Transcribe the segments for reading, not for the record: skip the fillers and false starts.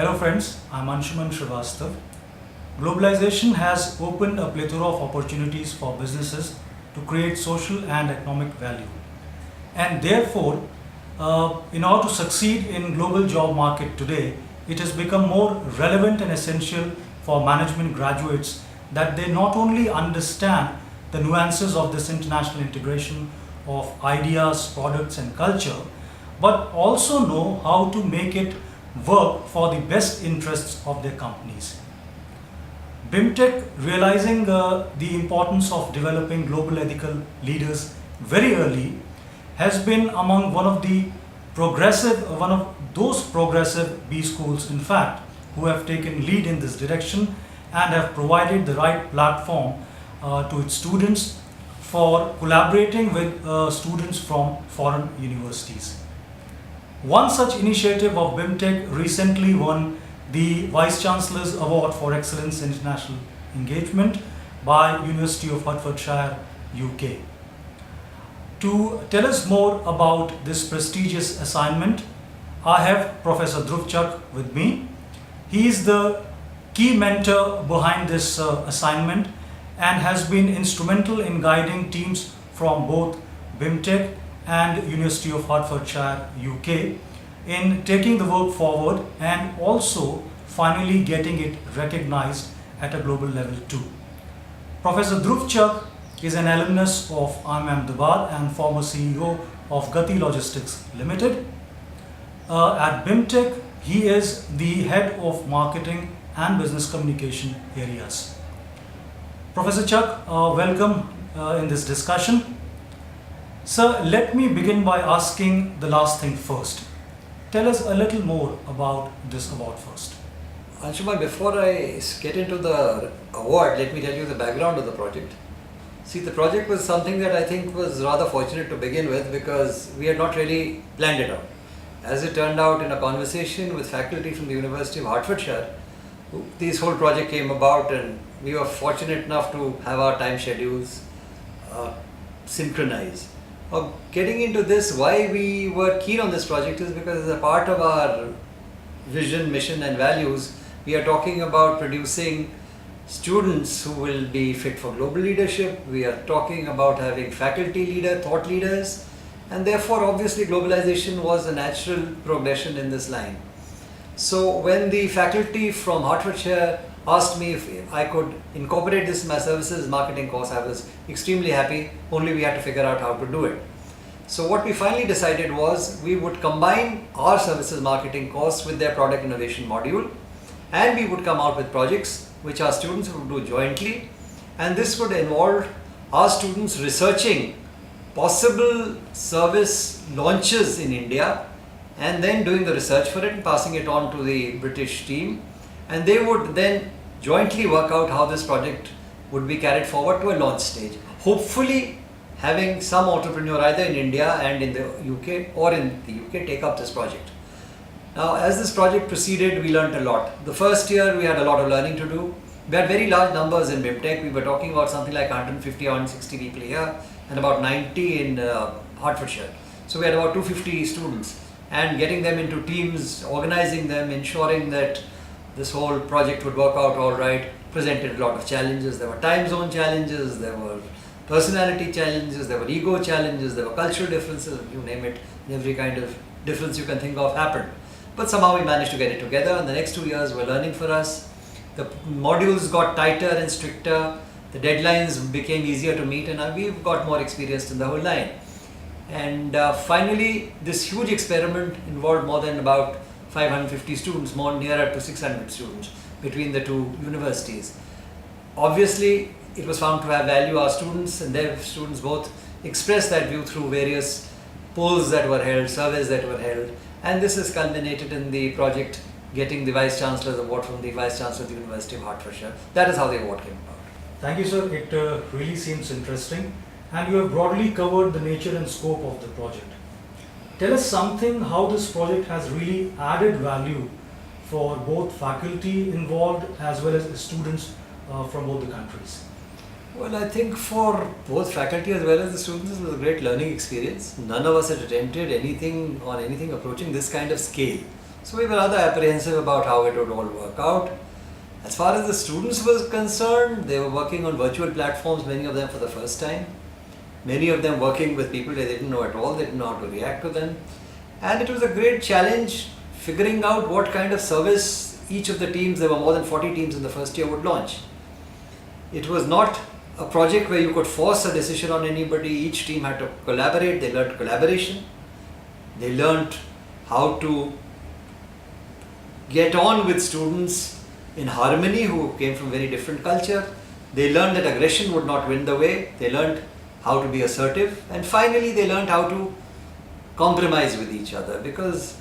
Hello friends, I'm Anshuman Srivastav. Globalization has opened a plethora of opportunities for businesses to create social and economic value. And therefore, in order to succeed in global job market today, it has become more relevant and essential for management graduates that they not only understand the nuances of this international integration of ideas, products and culture, but also know how to make it work for the best interests of their companies. Bimtech, realizing the importance of developing global ethical leaders very early, has been among one of those progressive B schools, in fact, who have taken lead in this direction and have provided the right platform to its students for collaborating with students from foreign universities. One such initiative of Bimtech recently won the Vice Chancellor's Award for Excellence in International Engagement by University of Hertfordshire, UK. To tell us more about this prestigious assignment, I have Professor Dhruva Chak with me. He is the key mentor behind this assignment and has been instrumental in guiding teams from both Bimtech and University of Hertfordshire, UK in taking the work forward and also finally getting it recognized at a global level too. Professor Dhruva Chak is an alumnus of IIM Ahmedabad and former CEO of Gati Logistics Limited. At Bimtech, he is the head of marketing and business communication areas. Professor Chak, welcome in this discussion. Sir, let me begin by asking the last thing first. Tell us a little more about this award first. Anshuman, before I get into the award, let me tell you the background of the project. See, the project was something that I think was rather fortunate to begin with because we had not really planned it out. As it turned out, in a conversation with faculty from the University of Hertfordshire, this whole project came about and we were fortunate enough to have our time schedules synchronized. Getting into this, why we were keen on this project is because as a part of our vision, mission and values, we are talking about producing students who will be fit for global leadership. We are talking about having faculty thought leaders, and therefore obviously globalization was a natural progression in this line. So when the faculty from Hertfordshire asked me if I could incorporate this in my services marketing course, I was extremely happy, only we had to figure out how to do it. So what we finally decided was we would combine our services marketing course with their product innovation module, and we would come out with projects which our students would do jointly, and this would involve our students researching possible service launches in India and then doing the research for it and passing it on to the British team, and they would then jointly work out how this project would be carried forward to a launch stage. Hopefully having some entrepreneur either in India and in the UK or in the UK take up this project. Now, as this project proceeded, we learned a lot. The first year we had a lot of learning to do. We had very large numbers in Bimtech. We were talking about something like 150 or 160 people here and about 90 in Hertfordshire. So we had about 250 students, and getting them into teams, organizing them, ensuring that this whole project would work out all right, presented a lot of challenges. There were time zone challenges, there were personality challenges, there were ego challenges, there were cultural differences, you name it, every kind of difference you can think of happened. But somehow we managed to get it together, and the next 2 years were learning for us. The modules got tighter and stricter, the deadlines became easier to meet, and we've got more experienced in the whole line. And finally, this huge experiment involved more than about 550 students, more nearer to 600 students between the two universities. Obviously, it was found to have value. Our students and their students both expressed that view through various polls that were held, surveys that were held, and this has culminated in the project getting the Vice Chancellor's Award from the Vice Chancellor of the University of Hertfordshire. That is how the award came about. Thank you, sir. It really seems interesting, and you have broadly covered the nature and scope of the project. Tell us something how this project has really added value for both faculty involved as well as students from both the countries. Well, I think for both faculty as well as the students, it was a great learning experience. None of us had attempted anything approaching this kind of scale So we were rather apprehensive about how it would all work out. As far as the students were concerned, they were working on virtual platforms, many of them for the first time. Many of them working with people they didn't know at all, they didn't know how to react to them. And it was a great challenge figuring out what kind of service each of the teams, there were more than 40 teams in the first year, would launch. It was not a project where you could force a decision on anybody. Each team had to collaborate. They learned collaboration. They learned how to get on with students in harmony who came from very different culture. They learned that aggression would not win the way. They learned how to be assertive. And finally, they learned how to compromise with each other, because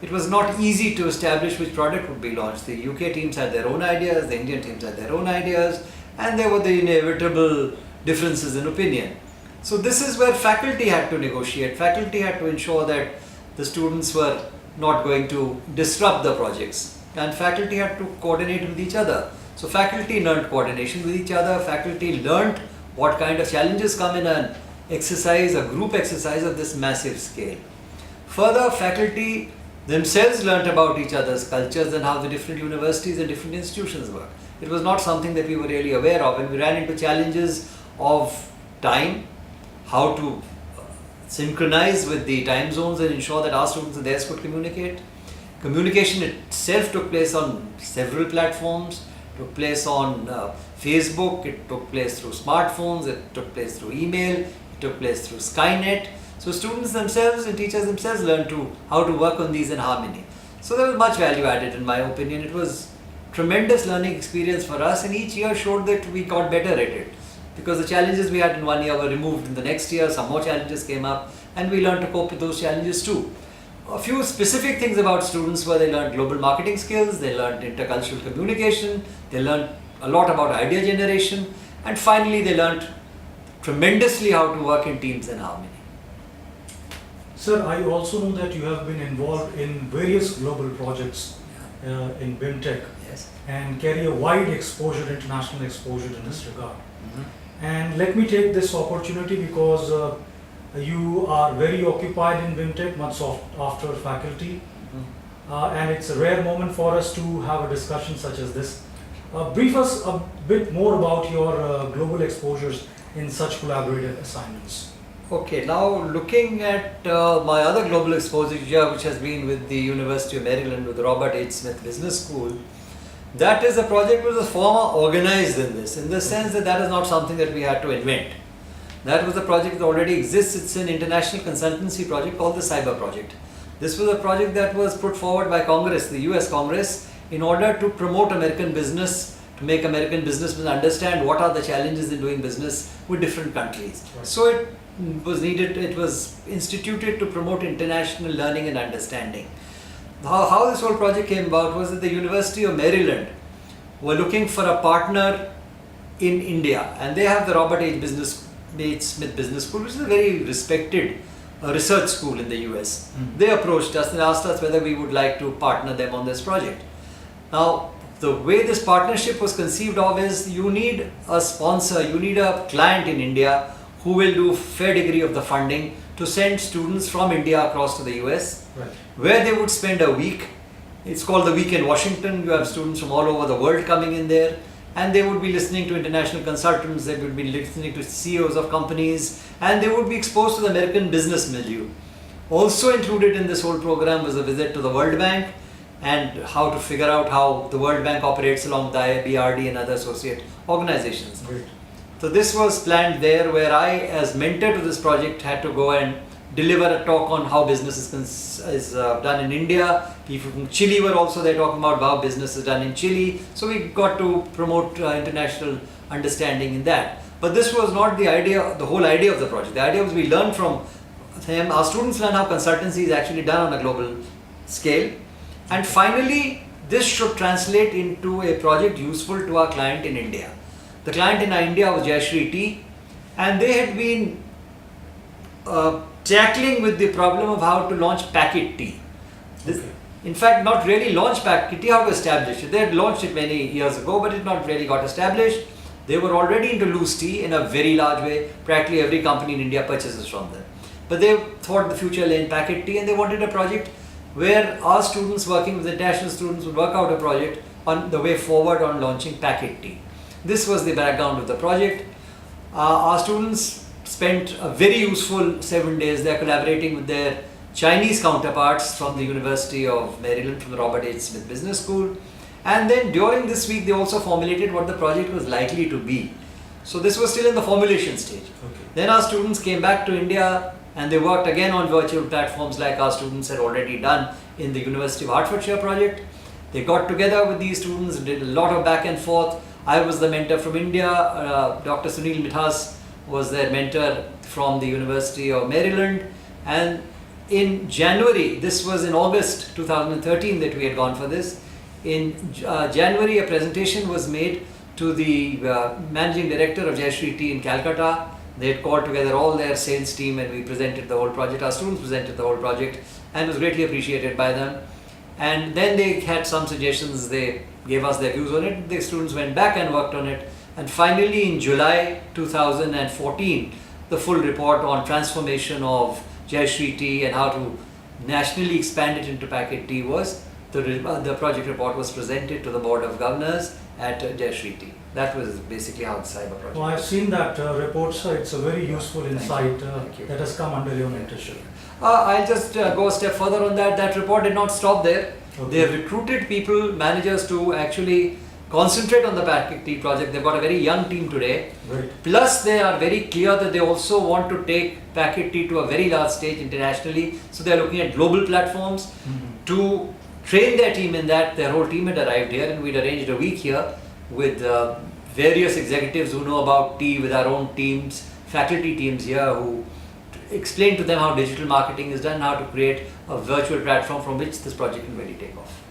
it was not easy to establish which product would be launched. The UK teams had their own ideas, the Indian teams had their own ideas, and there were the inevitable differences in opinion. So this is where faculty had to negotiate. Faculty had to ensure that the students were not going to disrupt the projects, and faculty had to coordinate with each other. So faculty learned coordination with each other. Faculty learned what kind of challenges come in an exercise, a group exercise of this massive scale. Further, faculty themselves learnt about each other's cultures and how the different universities and different institutions work. It was not something that we were really aware of, and we ran into challenges of time, how to synchronize with the time zones and ensure that our students and theirs could communicate. Communication itself took place on several platforms, took place on Facebook, it took place through smartphones, it took place through email, it took place through Skynet. So students themselves and teachers themselves learned how to work on these in harmony. So there was much value added, in my opinion. It was tremendous learning experience for us, and each year showed that we got better at it, because the challenges we had in one year were removed in the next year. Some more challenges came up, and we learned to cope with those challenges too. A few specific things about students were they learned global marketing skills, they learned intercultural communication, they learned a lot about idea generation, and finally they learned tremendously how to work in teams in harmony. Sir, I also know that you have been involved in various global projects in Bimtech, Yes. and carry a wide exposure, international exposure in this regard. Mm-hmm. And let me take this opportunity, because you are very occupied in Bimtech, much after faculty, and it's a rare moment for us to have a discussion such as this. Brief us a bit more about your global exposures in such collaborative assignments. Okay, now looking at my other global exposure, which has been with the University of Maryland, with the Robert H. Smith Business School, that is a project which was former organized in the sense that that is not something that we had to invent. That was a project that already exists. It's an international consultancy project called the Cyber Project. This was a project that was put forward by Congress, the US Congress, in order to promote American business, to make American businessmen understand what are the challenges in doing business with different countries. Right. So it was instituted to promote international learning and understanding. How this whole project came about was that the University of Maryland were looking for a partner in India, and they have the Robert H. Smith Business School, which is a very respected research school in the US. Mm. They approached us and asked us whether we would like to partner them on this project. Now, the way this partnership was conceived of is you need a sponsor, you need a client in India who will do a fair degree of the funding to send students from India across to the US, Right. where they would spend a week. It's called the Week in Washington. You have students from all over the world coming in there, and they would be listening to international consultants, they would be listening to CEOs of companies, and they would be exposed to the American business milieu. Also included in this whole program was a visit to the World Bank and how to figure out how the World Bank operates along with the IBRD and other associate organizations. Great. So this was planned there, where I, as mentor to this project, had to go and deliver a talk on how business is done in India. People from Chile were also there talking about how business is done in Chile. So we got to promote international understanding in that. But this was not the idea, the whole idea of the project. The idea was we learn from them, our students learn how consultancy is actually done on a global scale. And finally, this should translate into a project useful to our client in India. The client in India was Jayashree Tea, and they had been tackling with the problem of how to launch packet tea. This, Okay. in fact, not really launch packet tea, how to establish it. They had launched it many years ago, but it not really got established. They were already into loose tea in a very large way. Practically every company in India purchases from them. But they thought the future lay in packet tea, and they wanted a project where our students working with international students would work out a project on the way forward on launching packet tea. This was the background of the project. Our students spent a very useful 7 days there collaborating with their Chinese counterparts from the University of Maryland, from the Robert H. Smith Business School. And then during this week, they also formulated what the project was likely to be. So this was still in the formulation stage. Okay. Then our students came back to India and they worked again on virtual platforms like our students had already done in the University of Hertfordshire project. They got together with these students, did a lot of back and forth. I was the mentor from India. Dr. Sunil Mithas was their mentor from the University of Maryland. And in January, this was in August 2013 that we had gone for this. In January, a presentation was made to the managing director of Jayashree Tea in Calcutta. They had called together all their sales team and we presented the whole project. Our students presented the whole project and it was greatly appreciated by them. And then they had some suggestions, they gave us their views on it. The students went back and worked on it. And finally in July 2014, the full report on transformation of Jayashree Tea and how to nationally expand it into packet tea was, the project report was presented to the Board of Governors at Jayashree Tea. That was basically how the cyber project. Well, I've seen that report, sir. It's a very useful insight Thank you. that has come under your mentorship. I'll just go a step further on that. That report did not stop there. Okay. They have recruited people, managers to actually concentrate on the packet tea project. They've got a very young team today. Right. Plus, they are very clear that they also want to take packet tea to a very large stage internationally. So they're looking at global platforms to train their team in that. Their whole team had arrived here and we'd arranged a week here with various executives who know about tea, with our own teams, faculty teams here who explain to them how digital marketing is done, how to create a virtual platform from which this project can really take off.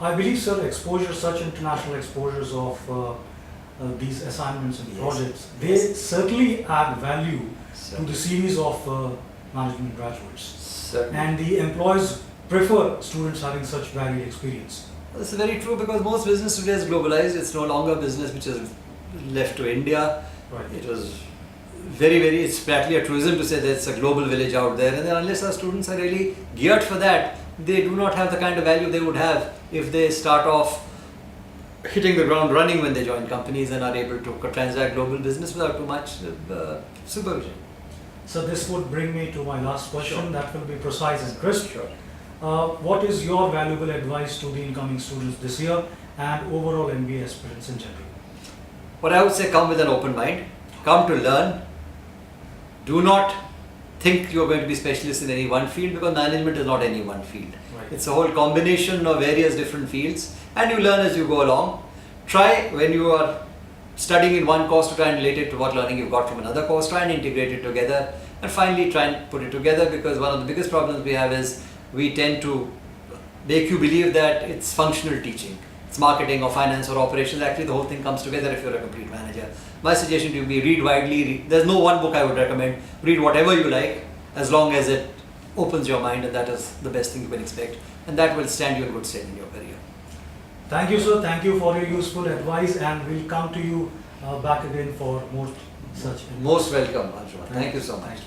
I believe, sir, exposure, such international exposures of these assignments and Yes. projects, they certainly add value to Certainly. the series of management graduates. Certainly. And the employers prefer students having such varied experience. This is very true because most business today is globalized. It's no longer business which is left to India. Right. It was it's practically a truism to say that it's a global village out there, and then unless our students are really geared for that, they do not have the kind of value they would have if they start off hitting the ground running when they join companies and are able to transact global business without too much supervision. So this would bring me to my last question. Sure. That will be precise and crisp. Sure. What is your valuable advice to the incoming students this year and overall MBA aspirants in general? What I would say, come with an open mind, come to learn. Do not think you're going to be specialist in any one field, because management is not any one field. Right. It's a whole combination of various different fields and you learn as you go along. Try, when you are studying in one course, to try and relate it to what learning you've got from another course, try and integrate it together, and finally try and put it together, because one of the biggest problems we have is we tend to make you believe that it's functional teaching. It's marketing or finance or operations. Actually, the whole thing comes together if you're a complete manager. My suggestion to you would be read widely. There's no one book I would recommend. Read whatever you like, as long as it opens your mind, and that is the best thing you can expect. And that will stand you in good stead in your career. Thank you, sir. Thank you for your useful advice, and we'll come to you back again for more such. Most welcome, Arjun. Thank you so much.